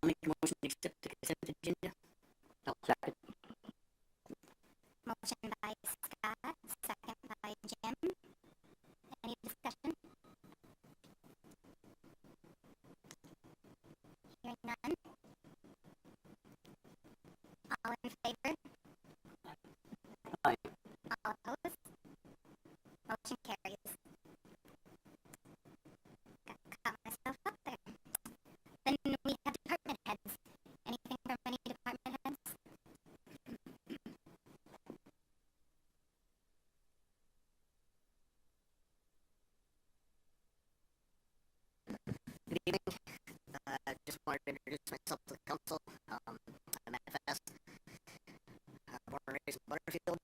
I'll make a motion to accept the consent agenda. I'll second. Motion by Scott, second by Jim. Any discussion? Hearing none. All in favor? Aye. All opposed? Motion carries. Got myself up there. Then we have department heads. Anything from any department heads? Good evening. Just wanted to introduce myself to the council. I'm at Fest. Born and raised in Butterfield.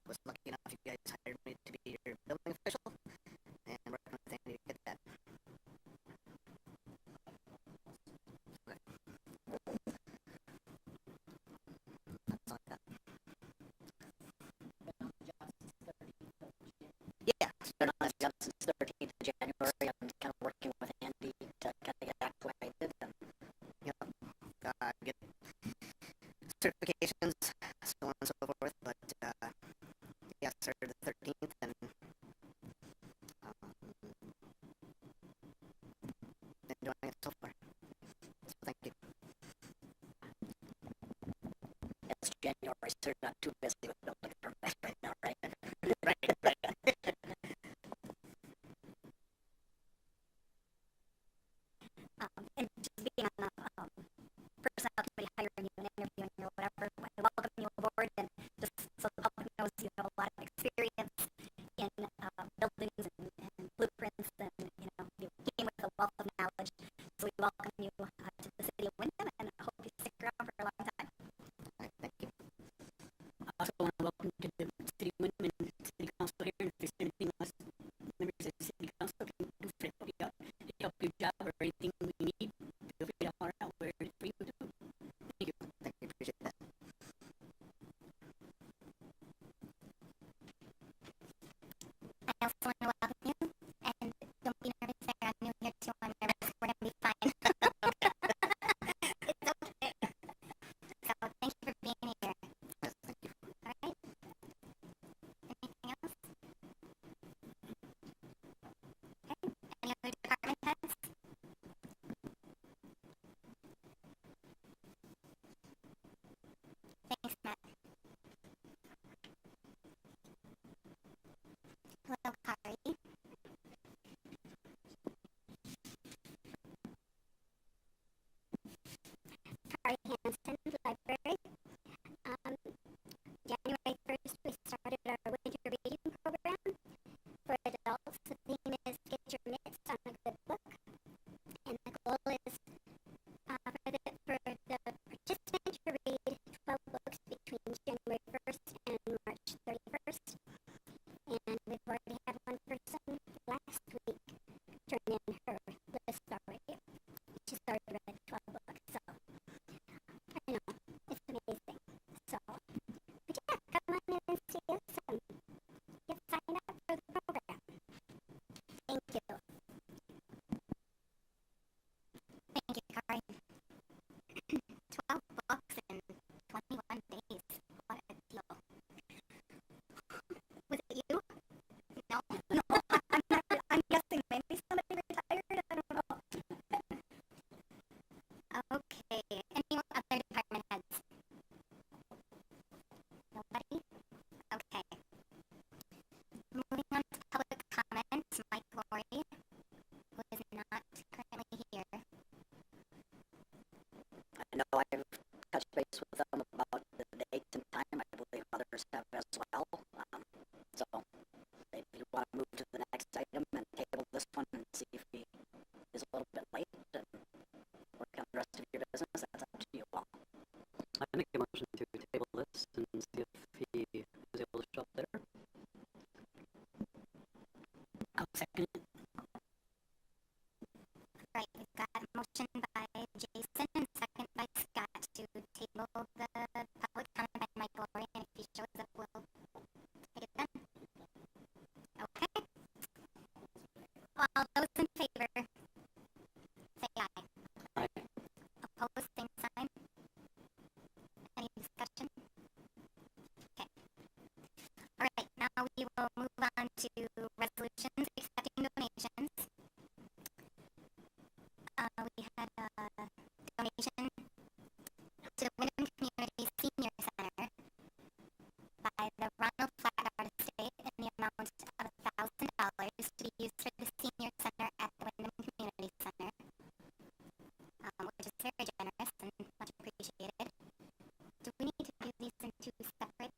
Was lucky enough you guys hired me to be your building official, and working with Andy to get that. Okay. That's all I got. Yeah, started on this job since 13th of January. I'm kind of working with Andy to kind of get back to what I did and, get certifications, so on and so forth. But, yeah, started the 13th and, enjoying it so far. So thank you. It's January, so you're not too busy with building permits right now, right? Right. And just being on the personnel committee hiring you and interviewing you or whatever, I welcome you aboard, and just so the public knows you have a lot of experience in buildings and blueprints, and you came with a wealth of knowledge. So we welcome you to the city of Windom, and I hope you stick around for a long time. All right, thank you. I also want to welcome to the city of Windom and city council here. If there's anything else members of the city council can do for help you out, to help your job or anything we need, feel free to holler out. We're here for you too. Thank you. Thank you. Appreciate that. I also want to welcome you, and don't be nervous there. I'm new here too. I'm nervous. We're going to be fine. It's okay. So thank you for being here. Yes, thank you. All right. Anything else? Okay. Any other department heads? Thanks, Matt. Hello, Kari. Kari Hansen, library. January 1st, we started our winter reading program for adults. The theme is Get Your Mitts on a Good Book. And the goal is for the participant to read 12 books between January 1st and March 31st. And we've already had one person last week turn in her list already. She's already read 12 books, so I know, it's amazing. So, but yeah, come on in and see us and get signed up for the program. Thank you. Thank you, Kari. 12 books in 21 days. What a deal. Was it you? No, I'm guessing maybe somebody retired. I don't know. Okay. Any other department heads? Nobody? Okay. Moving on to public comments. Mike Laurie, who is not currently here. I know I've touched base with them about the date and time. I believe others have as well. So if you want to move to the next item and table this one and see if he is a little bit late and work on the rest of your business, that's up to you all. I make a motion to table this and see if he is able to show up there. I'll second it. Right, we've got a motion by Jason and second by Scott to table the public comment by Mike Laurie, and if he shows up, we'll take it then. Okay. All those in favor, say aye. Aye. to resolutions accepting donations. We had a donation to the Windom Community Senior Center by the Ronald Flaggard Estate in the amount of $1,000 to be used for the senior center at the Windom Community Center, which is very generous and much appreciated. Do we need to do these in two separate?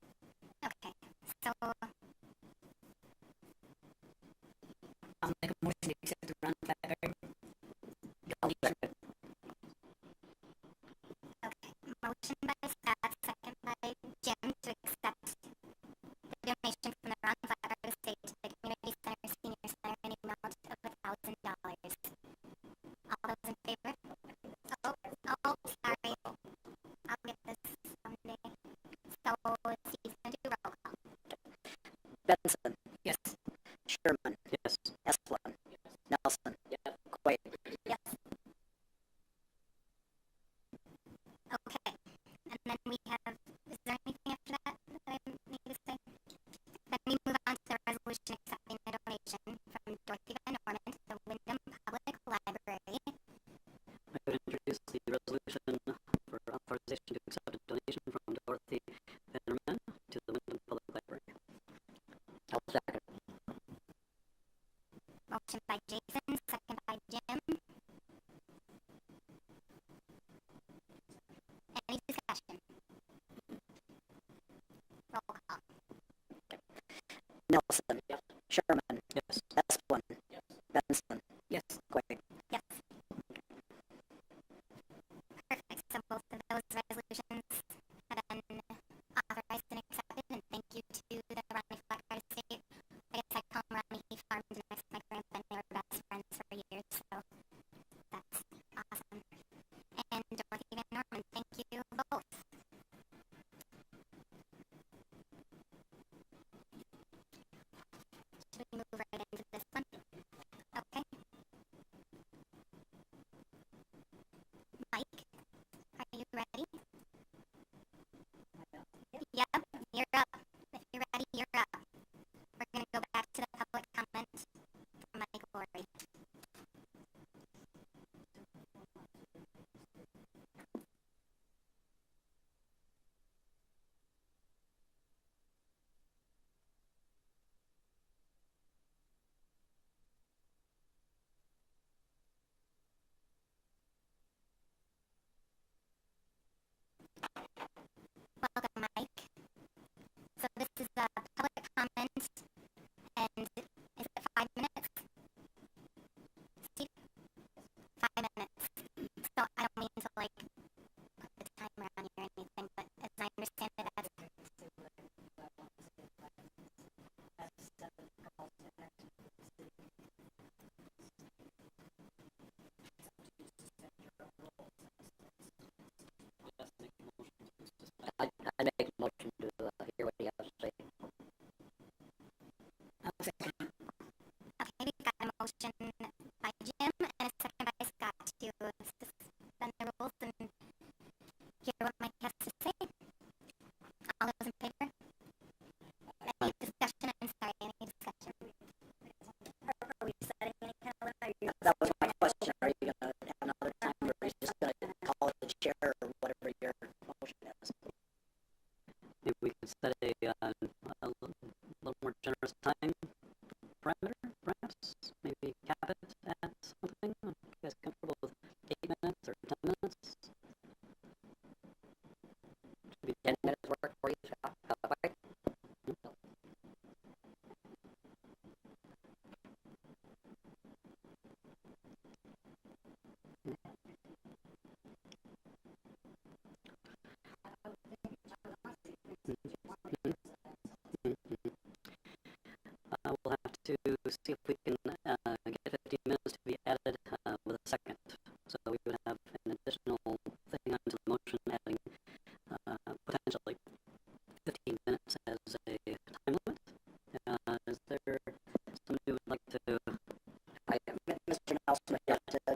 Okay, so I'll make a motion to accept the Ron Flaggard. I'll second. okay, motion by Scott, second by Jim to accept the donation from the Ron Flaggard Estate to the Community Center Senior Center in the amount of $1,000. All those in favor? Oh, sorry. I'll get this someday. So, he's going to do roll call. Benson. Yes. Sherman. Yes. Esplin. Nelson. Quaid. Yes. Okay. And then we have, is there anything after that I need to say? Then we move on to the resolution accepting the donation from Dorothy Van Norman to the Windom Public Library. I would introduce the resolution for authorization to accept a donation from Dorothy Vanderman to the Windom Public Library. I'll second. Motion by Jason, second by Jim. Any discussion? Roll call. Nelson. Sherman. Yes. Esplin. Benson. Yes. Quaid. Yes. Perfect. So both of those resolutions have been authorized and accepted, and thank you to the Ronnie Flaggard Estate. I guess I call him Ronnie. He farmed next to my grandpa, and they were best friends for years, so that's awesome. And Dorothy Van Norman, thank you both. Should we move right into this one? Okay. Mike, are you ready? Yep, you're up. If you're ready, you're up. We're going to go back to the public comment from Mike Lori. Welcome, Mike. So this is a public comment, and is it 5 minutes? Steve? 5 minutes. So I don't mean to like put the timer on you or anything, but as I understand it, as I make a motion to hear what he has to say. I'll second. okay, we've got a motion by Jim and a second by Scott to suspend the rules and hear what Mike has to say. All those in favor? Any discussion? I'm sorry, any discussion? Are we setting any calendar? That was my question. Are you going to have another time, or are you just going to call it the chair or whatever your motion is? Maybe we could set a little more generous time parameter, perhaps. Maybe cap it at something. Are you guys comfortable with 8 minutes or 10 minutes? Should be 10 minutes work for you, Scott? Okay. We'll have to see if we can get 15 minutes to be added with a second. So we would have an additional thing onto the motion adding potentially 15 minutes as a time limit. Is there somebody who would like to? Mr. Nelson, I guess I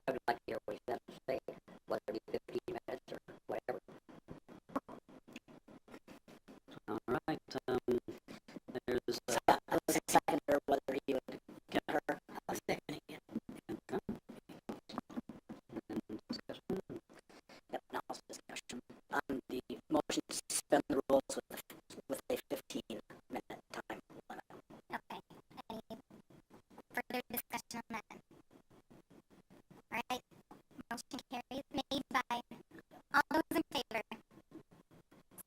would like to hear what he has to say, whether it be 15 minutes or whatever. All right. with a 15-minute time limit. Okay. Any further discussion on that? All right. Motion carries made by all those in favor.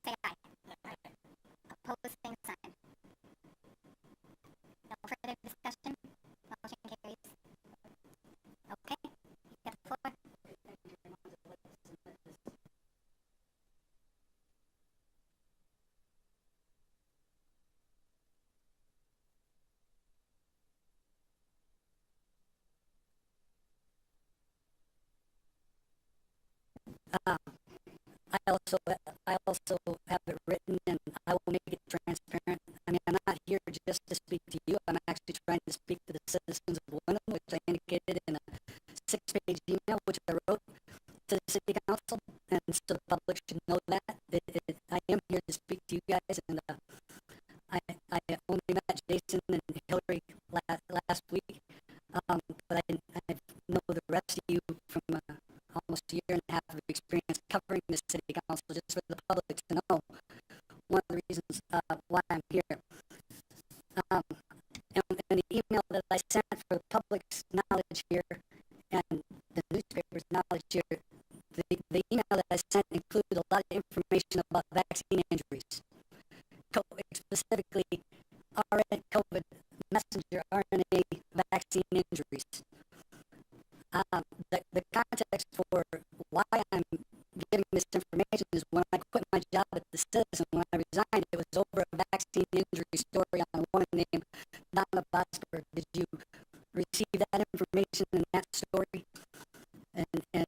Say aye. Opposed, same sign. No further discussion. Motion carries. Okay. You got the floor. I also have it written, and I will make it transparent. I mean, I'm not here just to speak to you. I'm actually trying to speak to the citizens of Windom, which I indicated in a 6-page email, which I wrote to the city council, and so the public should know that. I am here to speak to you guys, and I only met Jason and Hillary last week, but I know the rest of you from almost a year and a half of experience covering the city council, just for the public to know one of the reasons why I'm here. And the email that I sent for the public's knowledge here and the newspaper's knowledge here, the email that I sent included a lot of information about vaccine injuries, specifically COVID messenger RNA vaccine injuries. The context for why I'm giving this information is when I quit my job at the Citizen, when I resigned, it was over a vaccine injury story on a woman named Donna Bosberg. Did you receive that information in that story? And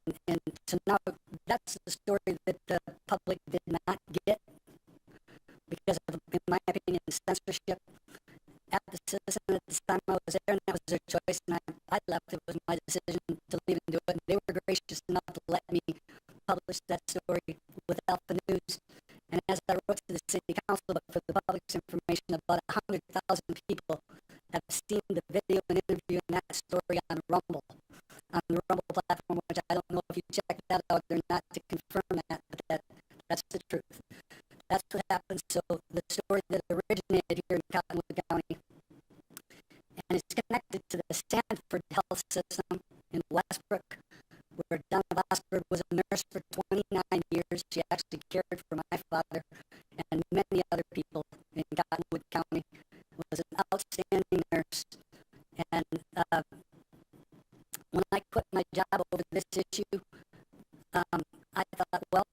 so now that's the story that the public did not get because of, in my opinion, censorship at the Citizen at the time I was there, and that was their choice, and I left. It was my decision to leave and do it, and they were gracious enough to let me publish that story with Alpha News. And as I wrote to the city council, but for the public's information, about 100,000 people have seen the video and interview in that story on Rumble, on the Rumble platform, which I don't know if you checked that out or not to confirm that, but that's the truth. That's what happened. So the story that originated here in Cottonwood County and is connected to the Stanford health system in Westbrook, where Donna Bosberg was a nurse for 29 years. She actually cared for my father and many other people in Cottonwood County. Was an outstanding nurse. And when I quit my job over this issue, I thought, well,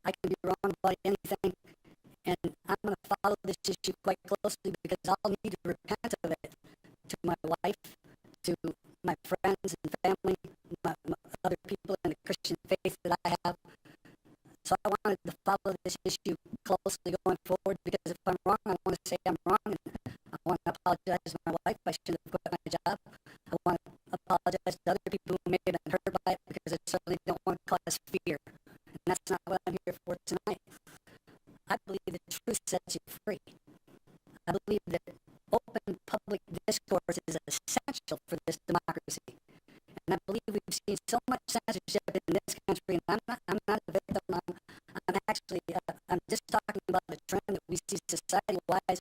I can be wrong about anything, and I'm going to follow this issue quite closely because I'll need to repent of it to my wife, to my friends and family, my other people in the Christian faith that I have. So I wanted to follow this issue closely going forward because if I'm wrong, I want to say I'm wrong, and I want to apologize to my wife. I shouldn't have quit my job. I want to apologize to other people who may have been hurt by it because I certainly don't want to cause fear. And that's not what I'm here for tonight. I believe that truth sets you free. I believe that open public discourse is essential for this democracy. And I believe we've seen so much censorship in this country, and I'm not a victim. I'm actually, I'm just talking about the trend that we see society-wise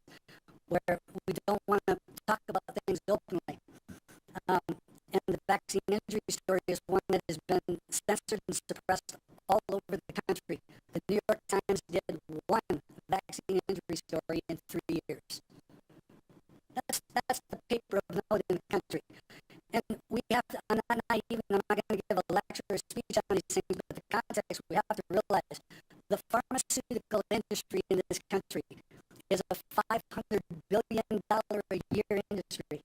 where we don't want to talk about things openly. And the vaccine injury story is one that has been censored and suppressed all over the country. The New York Times did one vaccine injury story in 3 years. That's the paper of note in the country. And we have to, I'm not naive, and I'm not going to give a lecture or speech on these things, but the context we have to realize the pharmaceutical industry in this country is a $500 billion a year industry.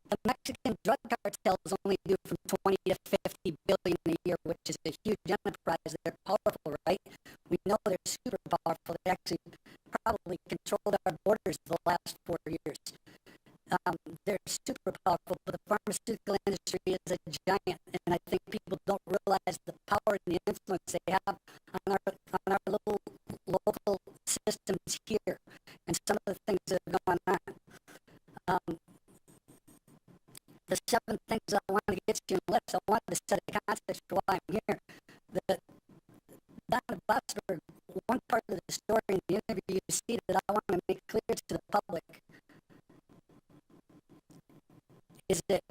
The Mexican drug cartels only do from 20 to 50 billion a year, which is a huge enterprise. They're powerful, right? We know they're super powerful. They actually probably controlled our borders the last 4 years. They're super powerful, but the pharmaceutical industry is a giant, and I think people don't realize the power and the influence they have on our little local systems here, and some of the things that are going on. The 7 things I wanted to get you on the list, I wanted to set a context for why I'm here. Donna Bosberg, one part part of the story in the interview you see that I want to make clear to the public is that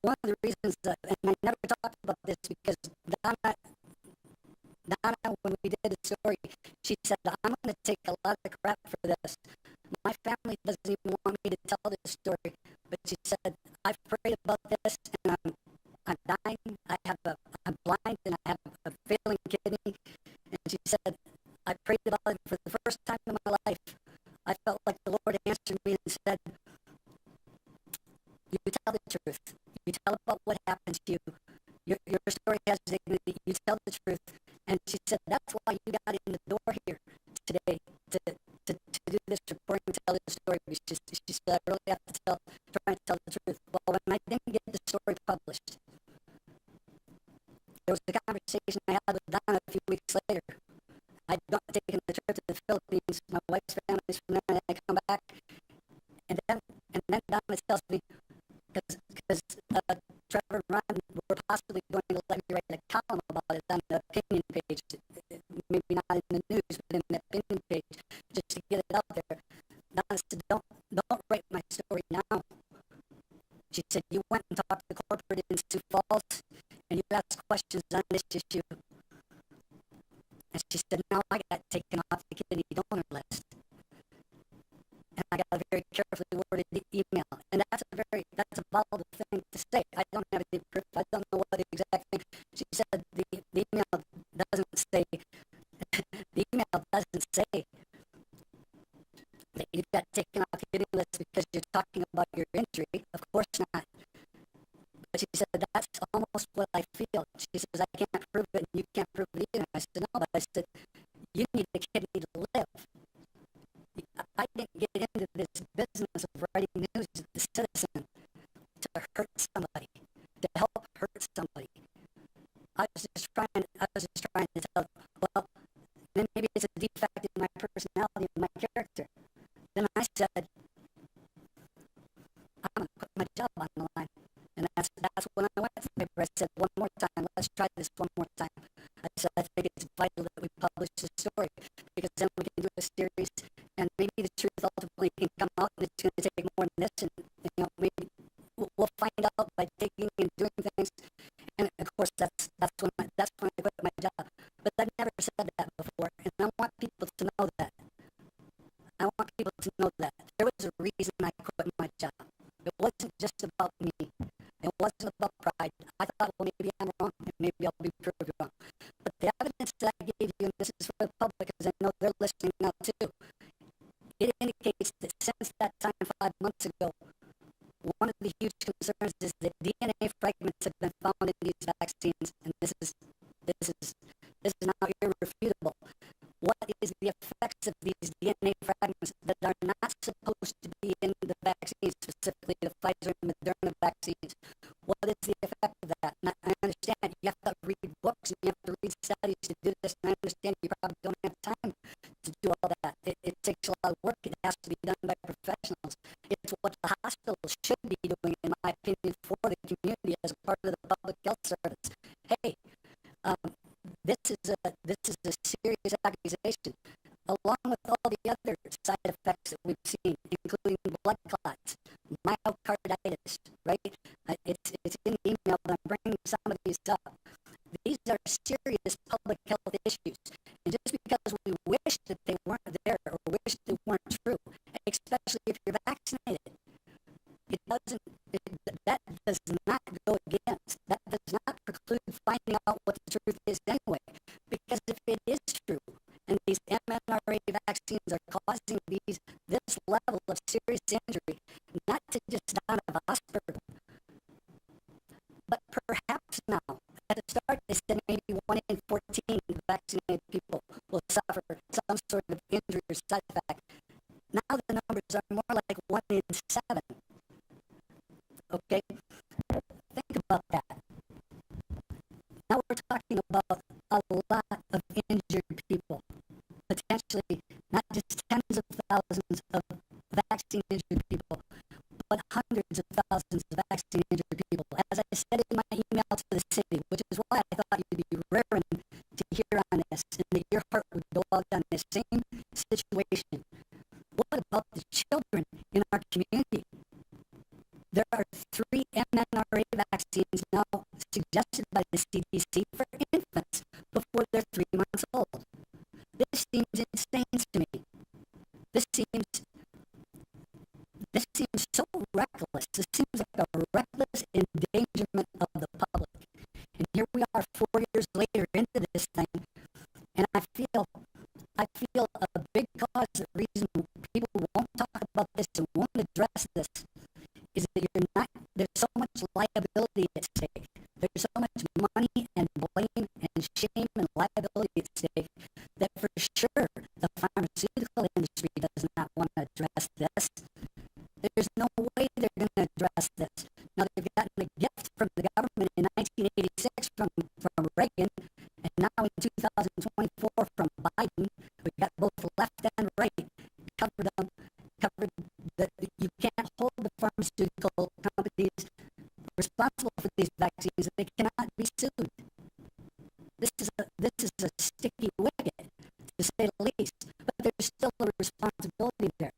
one of the reasons that, and I never talked about this because Donna, when we did the story, she said, I'm going to take a lot of crap for this. My family doesn't even want me to tell this story, but she said, I've prayed about this and I'm dying. I'm blind and I have a failing kidney. And she said, I prayed about it for the first time in my life. I felt like the Lord answered me and said, you tell the truth. You tell about what happened to you. Your story has dignity. You tell the truth. And she said, that's why you got in the door here today to do this report and tell the story. She said, I really have to try and tell the truth. Well, when I didn't get the story published, there was a conversation I had with Donna a few weeks later. I'd taken the trip to the Philippines. My wife's family's from there, and I come back. And then Donna tells me, because Trevor and Ron were possibly going to let me write a column about it on the opinion page, maybe not in the news, but in the opinion page, just to get it out there. Donna said, don't write my story now. She said, you went and talked to corporate in Sioux Falls, and you asked questions on this issue. And she said, now I got taken off the kidney donor list. And I got a very carefully worded email. And that's a volatile thing to say. I don't have any proof. I don't know what exact thing. She said the email doesn't say that you got taken off the kidney list because you're talking about your injury. Of course not. But she said, that's almost what I feel. She says, I can't prove it and you can't prove it either. I said, no, but I said, you need a kidney to live. I didn't get into this business of writing news to the citizen to hurt somebody, to help hurt somebody. I was just trying to tell, well, then maybe it's a defect in my personality and my character. Then I said, I'm going to put my job on the line. And that's when I went to the paper. I said, one more time, let's try this one more time. I said, I think it's vital that we publish the story because then we can do a series and maybe the truth ultimately can come out and it's going to take more than this. And maybe we'll find out by digging and doing things. And of course, that's when I quit my job. But I've never said that before. And I want people to know that. I want people to know that. There was a reason I quit my job. It wasn't just about me. It wasn't about pride. I thought, well, maybe I'm wrong, and maybe I'll be proved wrong. But the evidence that I gave you, and this is for the public, because I know they're listening now too, it indicates that since that time 5 months ago, one of the huge concerns is that DNA fragments have been found in these vaccines, and this is now irrefutable. What is the effects of these DNA fragments that are not supposed to be in the vaccines, specifically the Pfizer and Moderna vaccines? What is the effect of that? And I understand you have to read books and you have to read studies to do this, and I understand you probably don't have time to do all that. It takes a lot of work. It has to be done by professionals. It's what the hospitals should be doing, in my opinion, for the community as a part of the public health service. Hey, this is a serious accusation, along with all the other side effects that we've seen, including blood clots, myocarditis, right? It's in the email, but I'm bringing some of these up. These are serious public health issues, and just because we wish that they weren't there or wish they weren't true, especially if you're vaccinated, that does not go against, that does not preclude finding out what the truth is anyway. Because if it is true, and these mRNA vaccines are causing this level of serious injury, not to just Donna Vosper, but perhaps now, at the start they said maybe 1 in 14 vaccinated people will suffer some sort of injury or side effect. Now the numbers are more like 1 in 7. Okay? Think about that. Now we're talking about a lot of injured people, potentially not just tens of thousands of vaccine-injured people, but hundreds of thousands of vaccine-injured people. As I said in my email to the city, which is why I thought you'd be raring to hear on this, and that your heart would go out on this the same situation. What about the children in our community? There are 3 MNRA vaccines now suggested by the CDC for infants before they're 3 months old. This seems insane to me. This seems so reckless. This seems like a reckless endangerment of the public. And here we are 4 years later into this thing, and I feel a big cause, the reason people won't talk about this and won't address this is that there's so much liability at stake. There's so much money and blame and shame and liability at stake that for sure the pharmaceutical industry does not want to address this. There's no way they're going to address this. Now, they've gotten a gift from the government in 1986 from Reagan, and now in 2024 from Biden. We got both left and right covered that you can't hold the pharmaceutical companies responsible for these vaccines, and they cannot be sued. This is a sticky wicket, to say the least, but there's still a responsibility there.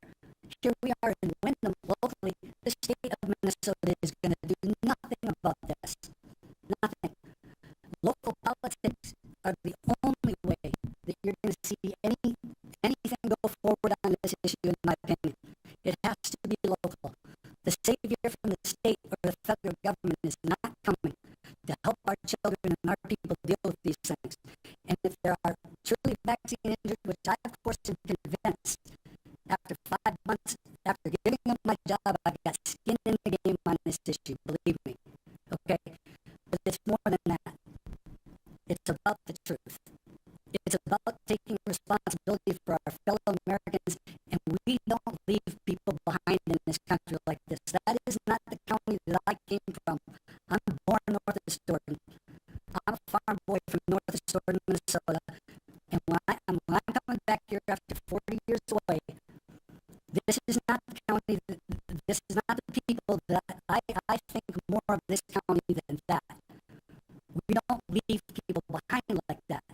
Here we are in Windom locally. The state of Minnesota is going to do nothing about this. Nothing. Local politics are the only way that you're going to see anything go forward on this issue, in my opinion. It has to be local. The savior from the state or the federal government is not coming to help our children and our people deal with these things. And if there are truly vaccine injured, which I of course am convinced, after 5 months, after giving up my job, I got skin in the game on this issue, believe me. Okay? But it's more than that. It's about the truth. It's about taking responsibility for our fellow Americans, and we don't leave people behind in this country like this. That is not the county that I came from. I'm born north of Stoughton. I'm a farm boy from north of Stoughton, Minnesota. And when I'm coming back here after 40 years away, this is not the county, this is not the people that I think more of this county than that. We don't leave people behind like that.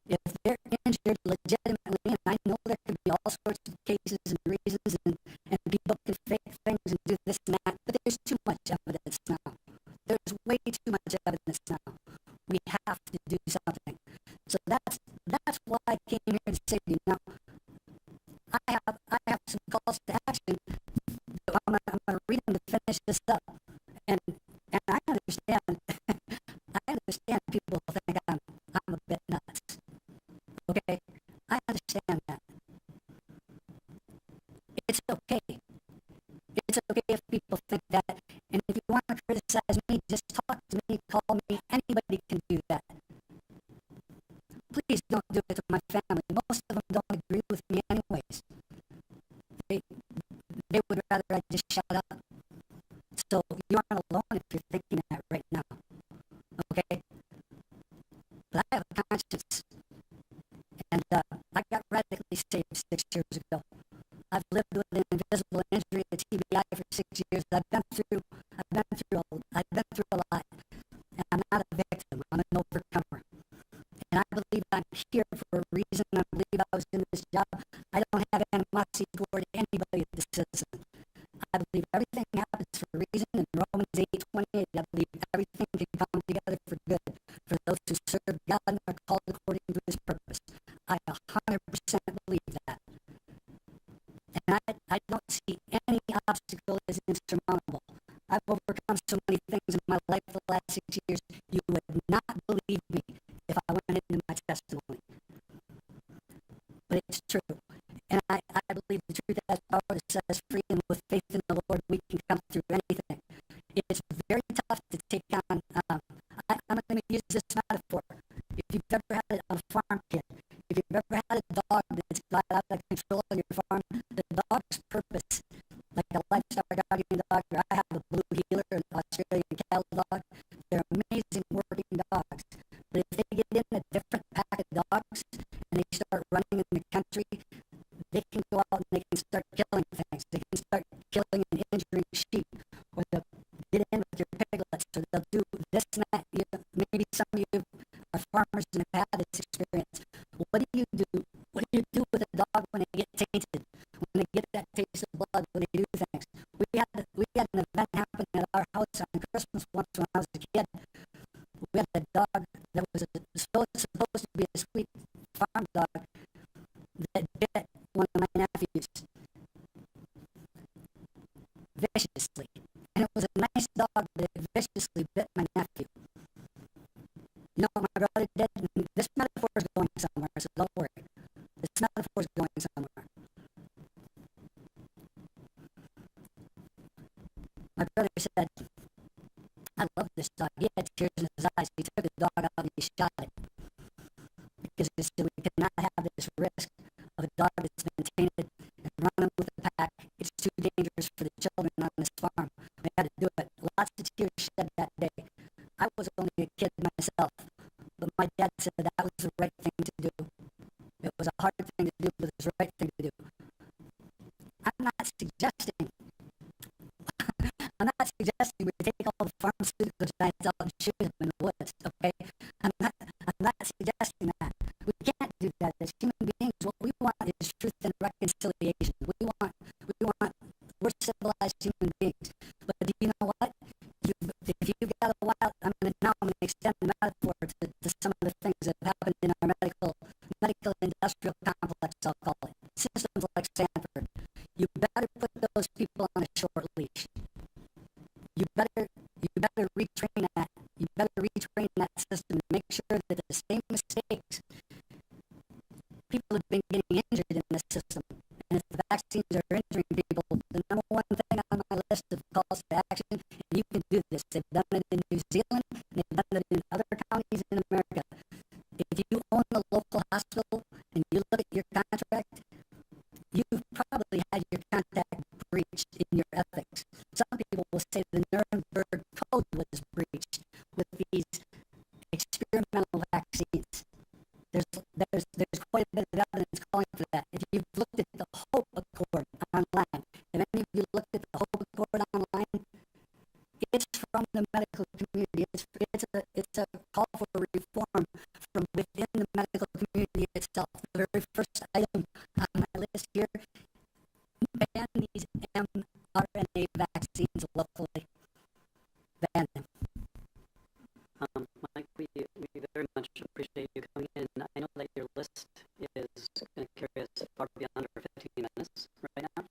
If they're injured legitimately, and I know there could be all sorts of cases and reasons, and people can fake things and do this and that, but there's too much evidence now. There's way too much evidence now. We have to do something. So that's why I came here to say to you now, I have some calls to action. I'm gonna read them to finish this up. And I understand people think I'm a bit nuts. Okay? I understand that. It's okay. It's okay if people think that. And if you want to criticize me, just talk to me, call me. Anybody can do that. Please don't do it to my family. Most of them don't agree with me anyways. They would rather I just shut up. So you aren't alone if you're thinking that right now. Okay? But I have a conscience. And I got radically saved 6 years ago. I've lived with an invisible injury, a TBI, for 6 years. I've been through a lot. And I'm not a victim. I'm an overcomer. And I believe I'm here for a reason. I believe I was in this job. I don't have animosity toward anybody at the citizen. I believe everything happens for a reason. In Romans 8:28, I believe everything can come together for good for those who serve God and are called according to His purpose. I 100% believe that. And I don't see any obstacle as insurmountable. I've overcome so many things in my life the last 6 years, you would not believe me if I went into my testimony. But it's true. And I believe the truth has power to set us free, and with faith in the Lord, we can come through anything. It's very tough to take on, I'm going to use this metaphor. If you've ever had a farm kid, if you've ever had a dog that's got out of control on your farm, the dog's purpose, like a livestock guardian dog, or I have a blue healer, an Australian cattle dog, they're amazing working dogs. But if they get in a different pack of dogs and they start running in the country, they can go out and they can start killing things. They can start killing and injuring sheep, or they'll get in with your piglets, or they'll do this and that. Maybe some of you are farmers and have had this experience. What do you do? What do you do with a dog when they get tainted, when they get that taste of blood, when they do things. We had an event happen at our house on Christmas once when I was a kid. We had a dog that was supposed to be a sweet farm dog that bit one of my nephews viciously. And it was a nice dog, but it viciously bit my nephew. You know what my brother did? This metaphor is going somewhere, so don't worry. This metaphor is going somewhere. My brother said, I love this dog. He had tears in his eyes. He took the dog out and he shot it. Because he said, we cannot have this risk of a dog that's been tainted and running with the pack. It's too dangerous for the children on this farm. We had to do it. Lots of tears shed that day. I was only a kid myself, but my dad said that was the right thing to do. It was a hard thing to do, but it was the right thing to do. I'm not suggesting we take all the pharmaceutical giants out and shoot them in the woods, okay? I'm not suggesting that. We can't do that. As human beings, what we want is truth and reconciliation. We're civilized human beings. But do you know what? If you got a wild, I'm going to extend the metaphor to some of the things that have happened in our medical industrial complex, I'll call it. Systems like Stanford. You better put those people on a short leash. You better retrain that. You better retrain that system to make sure that the same mistakes, people have been getting injured in this system. And if the vaccines are injuring people, the number one thing on my list of calls to action, and you can do this, they've done it in New Zealand, and they've done it in other counties in America. If you own a local hospital and you look at your contract, you've probably had your contract breached in your ethics. Some people will say the Nuremberg Code was breached with these experimental vaccines. There's quite a bit of evidence calling for that. If you've looked at the Hope Accord online, if any of you looked at the Hope Accord online, it's from the medical community. It's a call for reform from within the medical community itself. The very first item on my list here, ban these mRNA vaccines locally. Ban them. Mike, we very much appreciate you coming in. I know that your list is going to carry us far beyond our 15 minutes right now,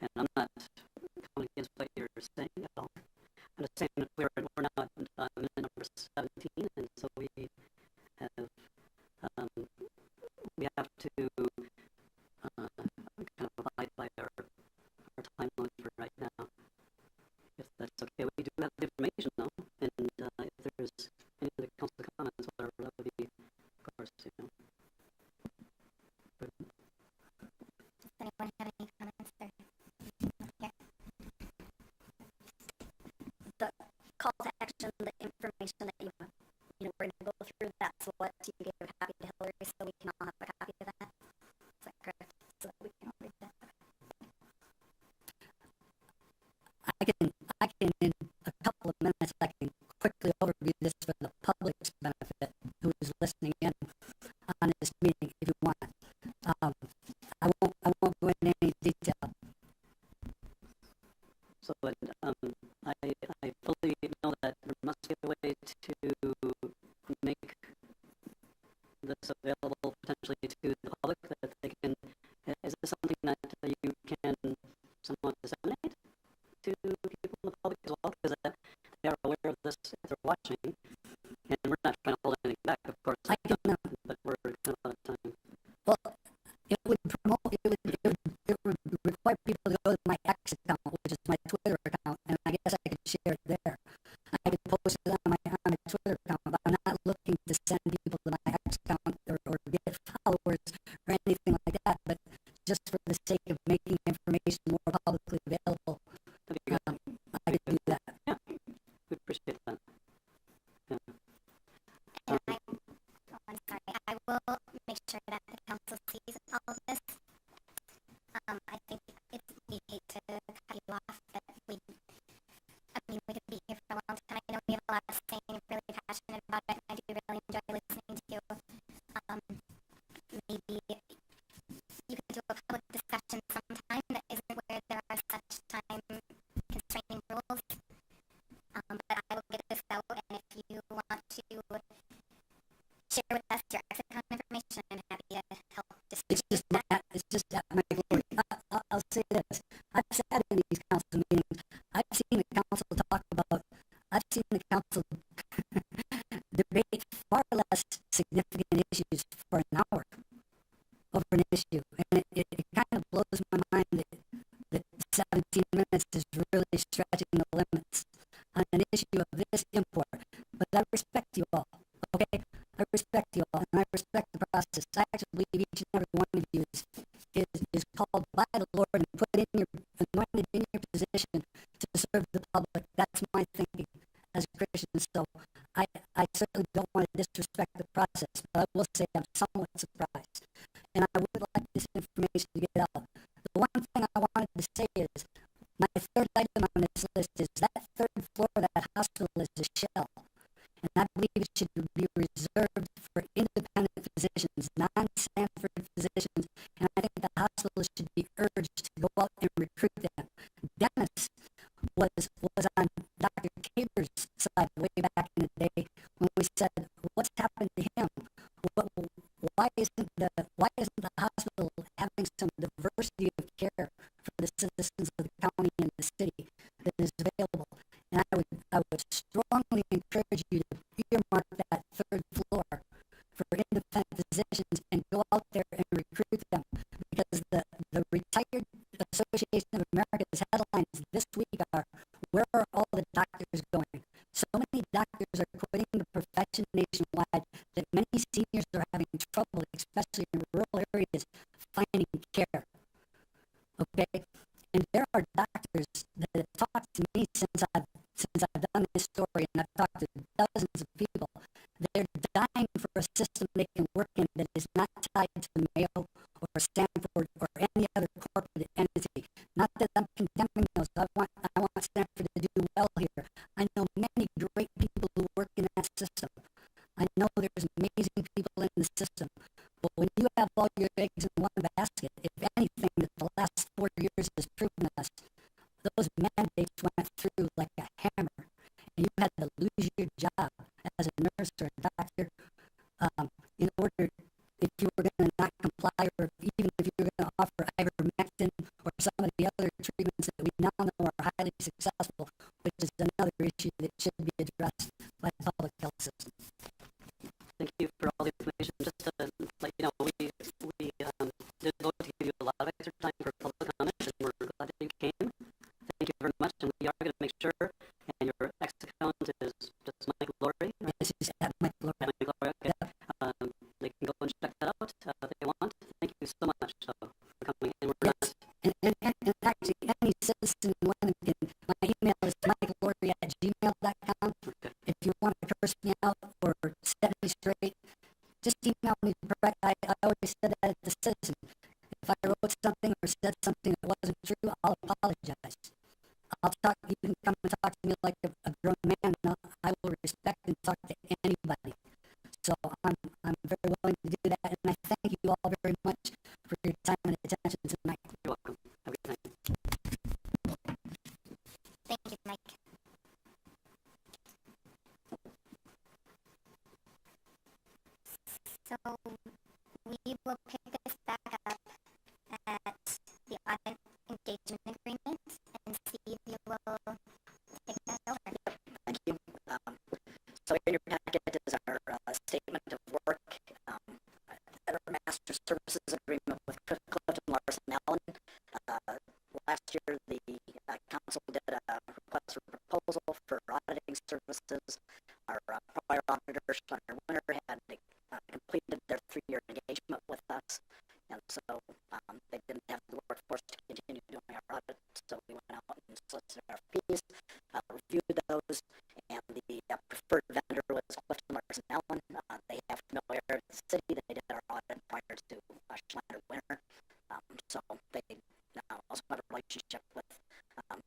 and I'm not coming against what you're saying at all. I'm just saying that we're now at minute number 17, and so we have to kind of abide by our time limit for right now. If that's okay, we do have the information though, and if there's any other council comments, whatever, that would be, of course, But, Does anyone have any comments there? Yeah. The call to action, the information that we're going to go through, that's what you gave a copy to Hillary, so we can all have a copy of that. Is that correct? So that we can all read that. I can in a couple of minutes, I can quickly overview this for the public's benefit who is listening in on this meeting if you want. I won't go into any detail. So, I fully know that there must be a way to make this available potentially to the public, that they can, is this something that you can somewhat disseminate to people in the public as well, because they are aware of this if they're watching, and we're not trying to hold anything back, of course, I don't know. but we're kind of out of time. Well, it would require people to go to my X account, which is my Twitter account, and I guess I could share it there. I could post it on my Twitter account, but I'm not looking to send people to my X account or get followers or anything like that, but just for the sake of making information more publicly available, I could do that. Yeah, we appreciate that. Yeah. And I'm sorry, I will make sure that the council sees all of this. I think we hate to cut you off, but we could be here for a long time. I know we have a lot to say and you're really passionate about it, and I do really enjoy listening to you. Maybe Mike Lord, I'll say this. I've sat in these council meetings. I've seen the council talk about, I've seen the council debate far less significant issues for an hour over an issue. And it kind of blows my mind that 17 minutes is really stretching the limits on an issue of this import. But I respect you all, okay? I respect you all, and I respect the process. I actually believe each and every one of you is called by the Lord and put in your, anointed in your position to serve the public. That's my thinking as a Christian. So I certainly don't want to disrespect the process, but I will say I'm somewhat surprised. And I would like this information to get out. The one thing I wanted to say is, my third item on this list is that third floor of that hospital is a shell. And I believe it should be reserved for independent physicians, non-Stanford physicians. And I think the hospital should be urged to go out and recruit them. Dennis was on Dr. Tabor's side way back in the day when we said, what's happened to him? Why isn't the hospital having some diversity of care for the citizens of the county and the city that is available? And I would strongly encourage you to earmark that third floor for independent physicians and go out there and recruit them, because the Retired Association of America's headlines this week are, where are all the doctors going? So many doctors are quitting the profession nationwide that many seniors are having trouble, especially in rural areas, finding care. Okay? And there are doctors that have talked to me since I've done this story, and I've talked to dozens of people. They're dying for a system they can work in that is not tied to the Mayo or Stanford or any other corporate entity. Not that I'm condemning those. I want Stanford to do well here. I know many great people who work in that system. I know there's amazing people in the system. But when you have all your eggs in one basket, if anything that the last 4 years has proven us, those mandates went through like a hammer, and you had to lose your job as a nurse or a doctor in order, if you were going to not comply, or even if you were going to offer ivermectin or some of the other treatments that we now know are highly successful, which is another issue that should be addressed by the public health system. Thank you for all the information. Just to let you know, we did vote to give you a lot of extra time for public comment, and we're glad that you came. Thank you very much, and we are going to make sure, and your X account is just Mike Laurie. This is at Mike Laurie. Mike Laurie, okay. They can go and check that out if they want. Thank you so much for coming in. We're yes. And actually, any citizen in Windom can, my email is mikelaurie@gmail.com. Okay. If you want to curse me out or set me straight, just email me correct. I always said that as a citizen. If I wrote something or said something that wasn't true, I'll apologize. I'll talk. You can come and talk to me like a grown man. I will respect and talk to anybody. So I'm very willing to do that, and I thank you all very much for your time and attention tonight. You're welcome. Have a good night. Thank you, Mike. So we will pick this back up at the audit engagement agreement and Steve, you will take that over. Thank you. So in your packet is our statement of work at our master services agreement with Clifton Larson Allen. Last year, the council did a request for proposal for auditing services. Our prior auditor, Senator Winter, had completed their 3-year engagement with us, and so they didn't have the workforce to continue doing our audit. So we went out and solicited our fees, reviewed those, and the preferred vendor was Clifton Larson Allen. They have no error in the city. They did our audit prior to Senator Winter, so they now also have a relationship with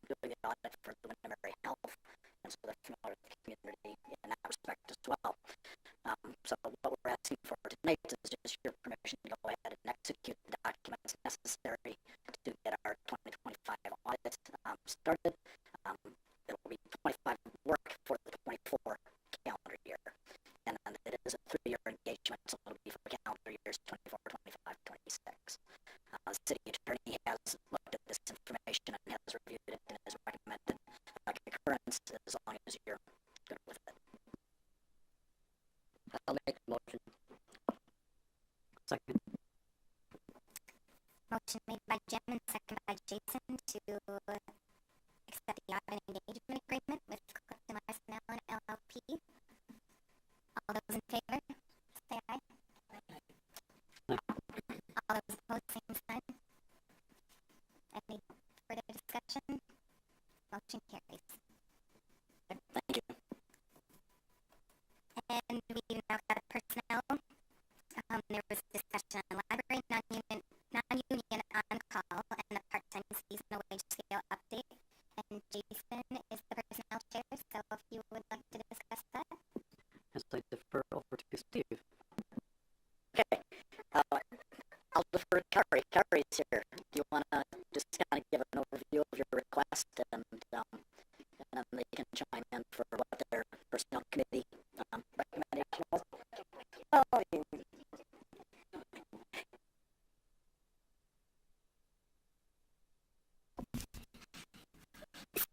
doing the audit for the Windom Area Health, and so they're familiar with the community in that respect as well. So what we're asking for tonight is just your permission to go ahead and execute the documents necessary to get our 2025 audit started. It will be 25 work for the 24 calendar year, and then it is a 3-year engagement, so it'll be for calendar years 24, 25, 26. The city has looked at this information and has reviewed it and has recommended concurrence as long as you're good with it. I'll make the motion. Second. Motion made by Jim and seconded by Jason to accept the audit engagement agreement with Clifton Larson Allen LLP. All those in favor, say aye. Aye. All those opposed, same sign. Any further discussion? Motion carries. Thank you. And we've now got personnel. There was discussion on library non-union on-call and the part-time seasonal wage scale update. And Jason is the personnel chair, so if you would like to discuss that. As I defer over to Steve. Okay. I'll defer to Carrie. Carrie's here. Do you want to just kind of give an overview of your request, and then they can chime in for what their personnel committee recommendation was? Oh,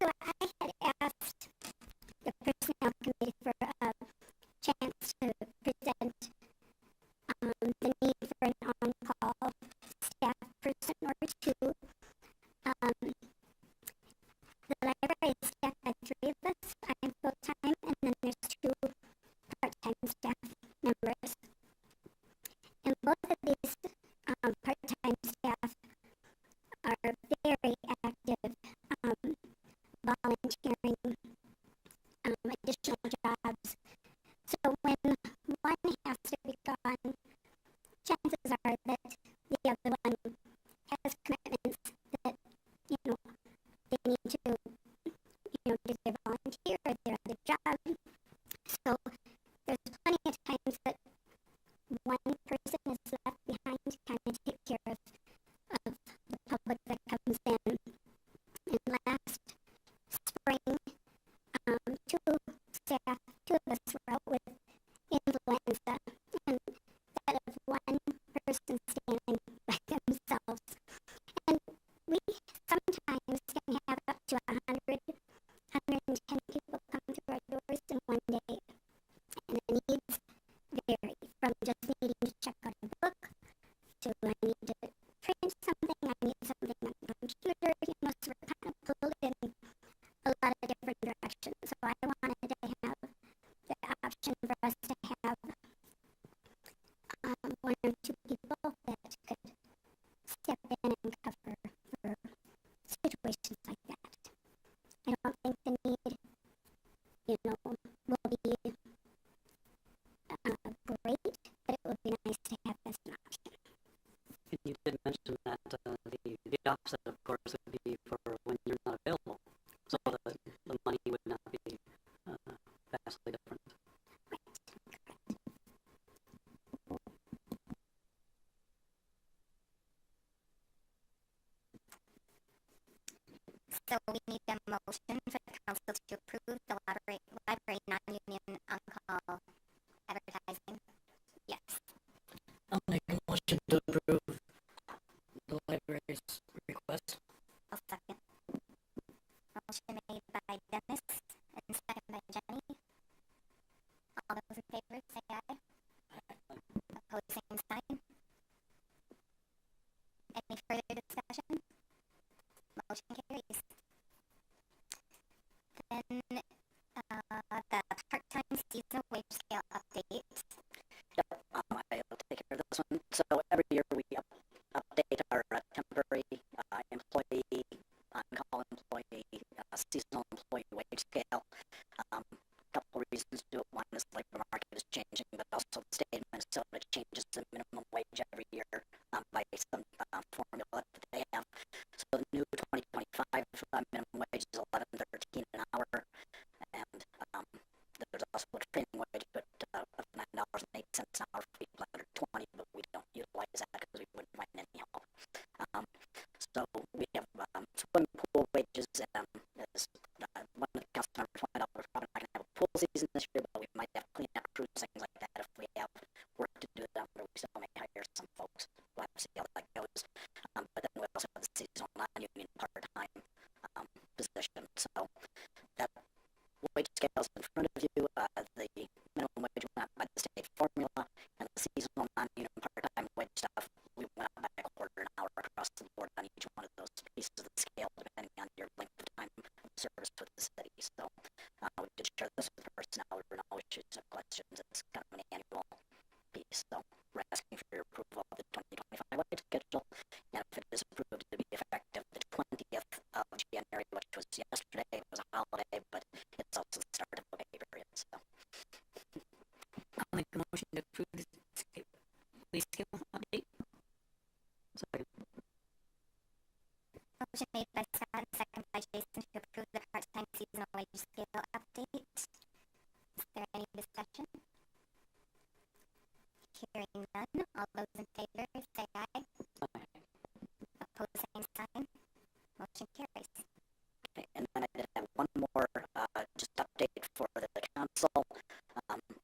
So I had asked the personnel committee for a chance to present the need for an on-call staff person or two. The library is staffed by 3 of us. I am full-time, and then there's 2 part-time staff members. And both of these part-time staff are very active, volunteering additional jobs. So when one has to be gone, chances are that the other one has commitments that, they need to, do their volunteer or their other job. So there's plenty of times that one person is left behind to kind of take care of the public that comes in. And last spring, 2 of us were out with influenza, and instead of one person standing by themselves. And we sometimes can have up to 100, 110 people come through our doors in one day. And the needs vary from just needing to check out a book to I need to print something, I need something on the computer, so we're kind of pulled in a lot of different directions. So I wanted to have the option for us to have 1 or 2 people that could step in and cover for situations like that. I don't think the need, will be great, but it would be nice to have as an option. And you did mention that the offset, of course, would be for when you're not available. So the money would not be vastly different. So we need a motion for the council to approve the library non-union on-call advertising. Yes. I'll make a motion to approve the library's request. I'll second. Motion made by Dennis and second by Jenny. All those in favor say aye. Opposed, same sign. Any further discussion? Motion carries. Then the part-time seasonal wage scale update. Yep, I'll take care of this one. So every year we update our temporary employee, on-call employee, seasonal employee wage scale. Couple reasons to do it. One is the labor market is changing, but also the state of Minnesota changes the minimum wage every year by some formula that they have. So the new 2025 minimum wage is $11.13 an hour, and there's also a training wage, but of $9.08 an hour for people under 20, but we don't utilize that because we wouldn't find any help. So we have swimming pool wages, as one of the council members pointed out, we're probably not going to have a pool season this year, but we might have cleanup crews, things like that, if we have work to do down there. We still may hire some folks. We'll have to see how that goes. But then we also have the seasonal report on each one of those pieces of the scale, depending on your length of time of service with the city. So we did share this with personnel. There were no issues or questions. It's kind of an annual piece. So we're asking for your approval of the 2025 wage schedule, and if it is approved, to be effective the 20th of January, which was yesterday. It was a holiday, but it's also the start of a pay period. So I'll make a motion to approve the wage scale update. Second. Motion made by Scott and second by Jason to approve the part-time seasonal wage scale update. Is there any discussion? Hearing none, all those in favor say aye. Opposed, same sign. Motion carries. okay, and then I did have one more just update for the council.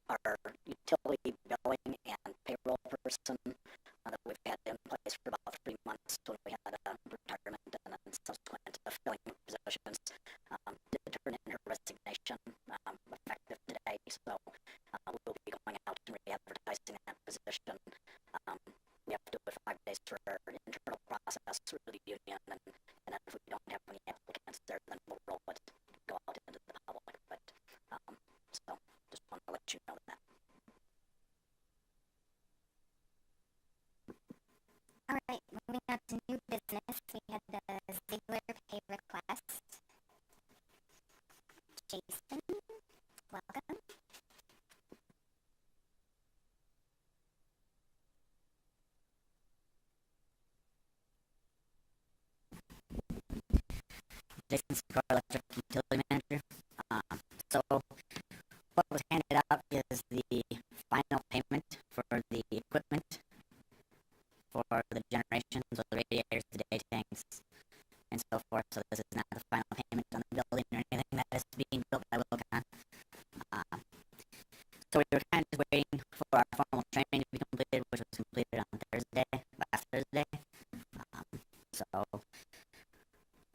Our utility billing and payroll person that we've had in place for about 3 months when we had a retirement and then subsequent filling of positions did turn in her resignation effective today. So we'll be going out and re-advertising that position. We have to do it 5 days for our internal process through the union, and if we don't have any applicants there, then we'll roll it, go out into the public. But so just want to let you know that. All right, moving on to new business, we had the Ziegler pay request. Jason, welcome. Jason Secor, Electric Utility Manager. So what was handed out is the final payment for the equipment for the generations of the radiators, the day tanks, and so forth. So this is not the final payment on the building or anything that is being built by Wilcon. So we were kind of just waiting for our formal training to be completed, which was completed on last Thursday. So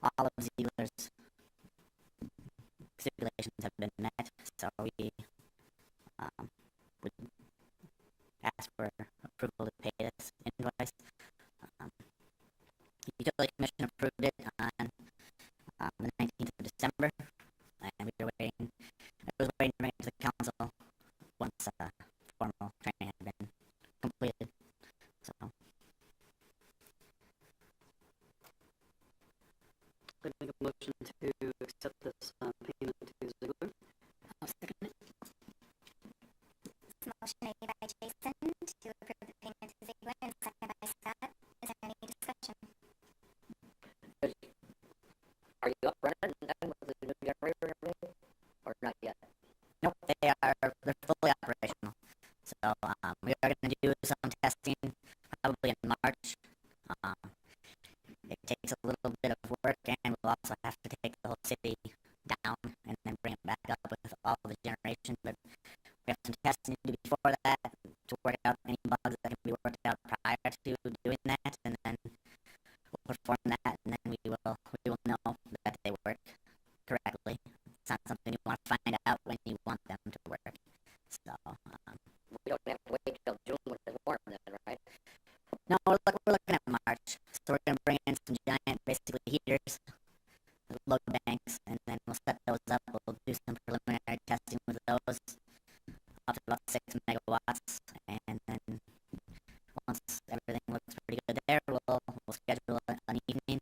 all of Ziegler's stipulations have been met, so we would ask for approval to pay this invoice. The Utility Commission approved it on the 19th of December, and we were waiting. I was waiting to bring it to the council once formal training had been completed. So I make a motion to accept this payment to Ziegler. I'll second it. Motion made by Jason to approve the payment to Ziegler and second by Scott. Is there any discussion? Are you up running then with the new generator and everything, or not yet? Nope, they're fully operational. So we are going to do some testing probably in March. It takes a little bit of work, and we'll also have to take the whole city down and then bring it back up with all of the generation. But we have some testing to do before that to work out any bugs that can be worked out prior to doing that, and then we'll perform that, and then we will know that they work correctly. It's not something you want to find out when you want them to work. So We don't have to wait till June when it's warm then, right? no, we're looking at March. So we're going to bring in some giant, basically heaters, load banks, and then we'll set those up. We'll do some preliminary testing with those up to about 6 megawatts, and then once everything looks pretty good there, we'll schedule an evening,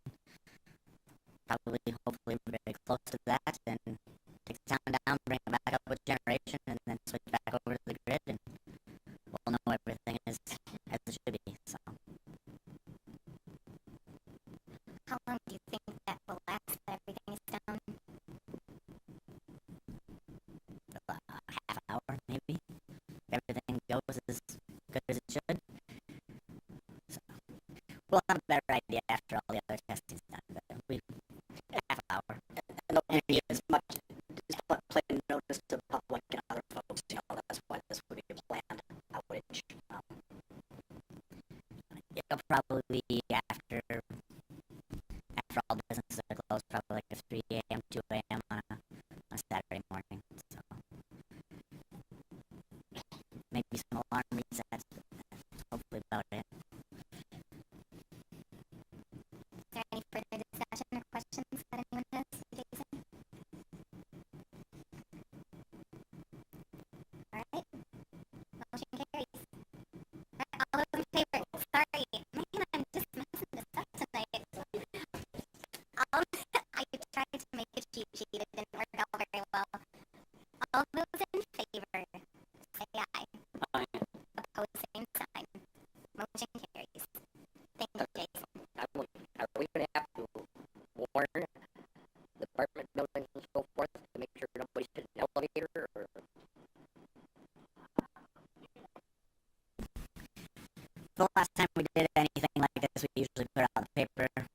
probably, hopefully, very close to that, and take the town down, bring it back up with generation, and then switch back over to the grid, and we'll know everything is as it should be. So How long do you think that will last? Everything is done. half hour maybe. Everything goes as good as it should. So we'll have a better idea after all the other testing's done. But half hour. And there'll be as much plain notice to the public and other folks, that's why this would be a planned outage. It'll probably be after all businesses are closed, probably like a 3 a.m., 2 a.m. on a Saturday morning. So maybe some alarm resets, but that's hopefully about it.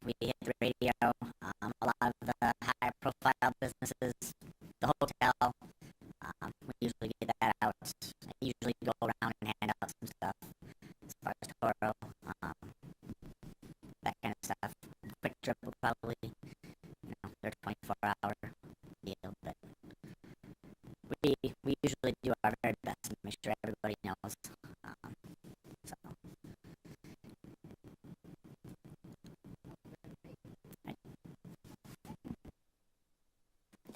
we hit the radio. A lot of the higher profile businesses, the hotel, we usually get that out. I usually go around and hand out some stuff as far as Toro, that kind of stuff. Quick Trip will probably, they're 24-hour deal, but we usually do our very best to make sure everybody knows. So. Right.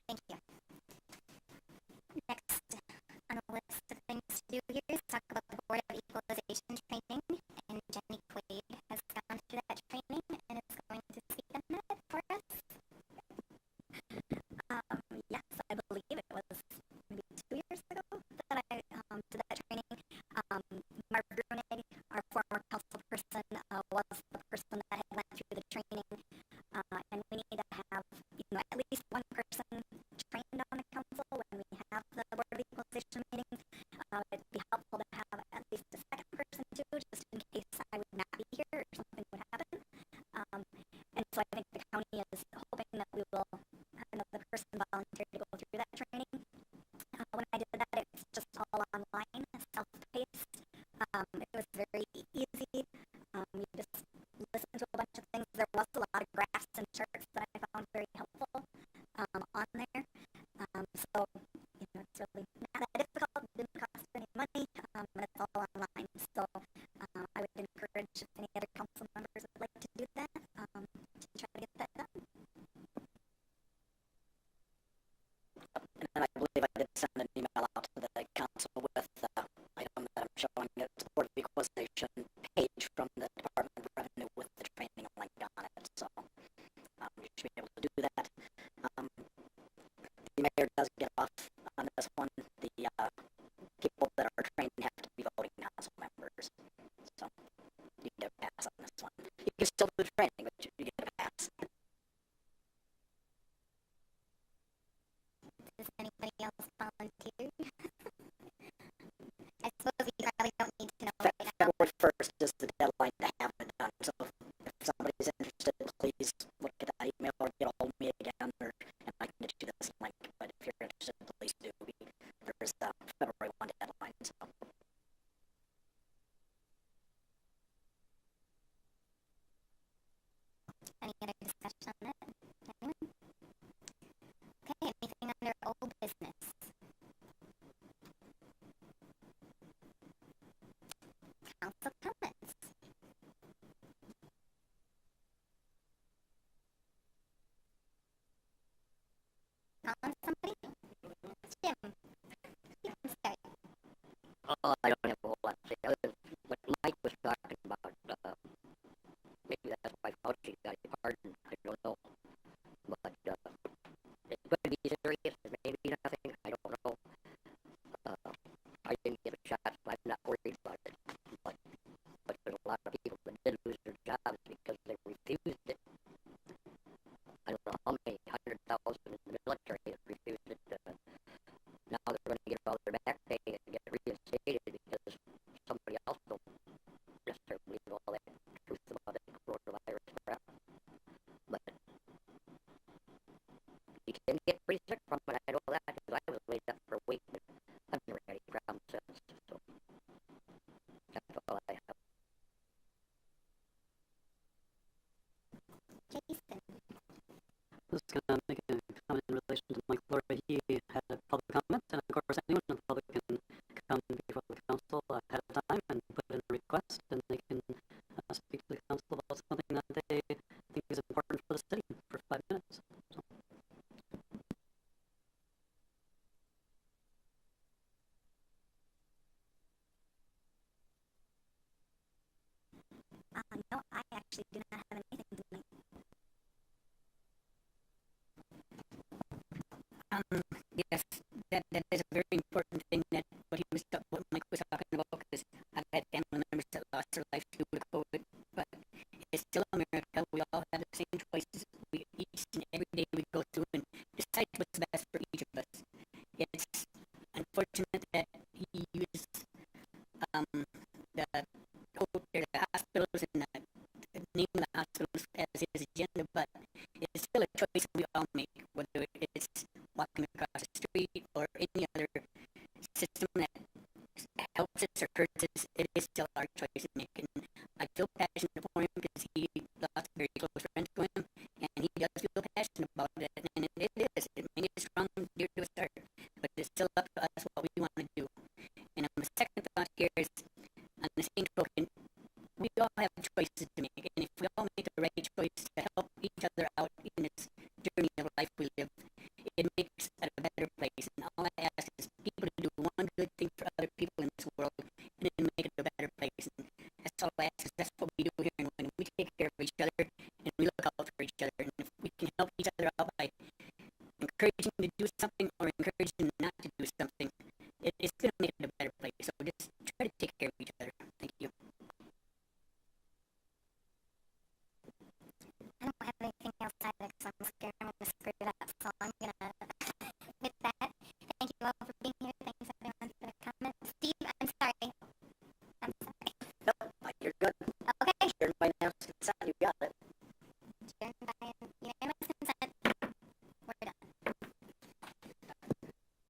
Thank you. Next on the list of things to do here is talk about the Board of Equalization training, and Jenny Quaid has gone through that training and is going to speak on that for us. Yes, I believe it was maybe 2 years ago that I did that training. Mark Brunig, our former council person, was the person that had went through the training, and we need to have at least one person trained on the council when we have the Board of Equalization meetings. It'd be helpful to have at least a second person too, just in case I would not be here or something would happen. And so I think the county is hoping that we will have another person volunteer to go through that training. When I did that, it's just all online, self-paced. It was very easy. You just listen to a bunch of things. There was a lot of graphs and charts that I found very helpful on there. So, it's really not that difficult. It didn't cost any money, and it's all online. So, I would encourage any other council members that would like to do that to try to get that done. And I believe I did send an email out to the council with the item that I'm showing. It's the Board of Equalization page from the Department of Revenue with the training link on it. So you should be able to do that. The mayor does get off on this one. The people that are trained have to be voting council members. So you get a pass on this one. You can still do the training, but you get a pass. Does anybody else volunteer? I suppose we probably don't need to know right now. February 1st is the deadline to have it done. So if somebody's interested, please look at that email or get a hold of me again, and I can get you this link. But if you're interested, please do. There's the February 1 deadline. So. Any other discussion on that? Anyone? Okay, anything under old business? Council comments. Calling somebody? Jim. You can start. Oh, I don't have a whole lot to say other than what Mike was talking about. Maybe that's why Fauci got pardoned. I don't know. But it could be serious. Maybe nothing. I don't know. I didn't get a shot, so I'm not worried about it. But there's a lot of people that did lose their jobs because they refused it. I don't know how many 100,000 in the military that refused it. Now they're going to get all their back pay and get reinstated because somebody else don't necessarily believe all that truth about that coronavirus crap. But you can get pretty sick from it. I know that because I was laid up for a week, but I've never had any problems since. So that's all I have. Jason. I was going to make a comment in relation to Mike Laura. He had a public comment, and of course anyone in the public can come before the council ahead of time and put in a request, and they can speak to the council about something that they think is important for the city for 5 minutes. So. No, I actually do not have anything tonight. Yes, that is a very important thing that what Mike was talking about, because I've had family members that lost their life due to COVID, but it's still America. We all have the same choices. We each and every day we go through and decide what's best for each of us. It's unfortunate that he used the hospitals and the name of the hospitals as his encouraging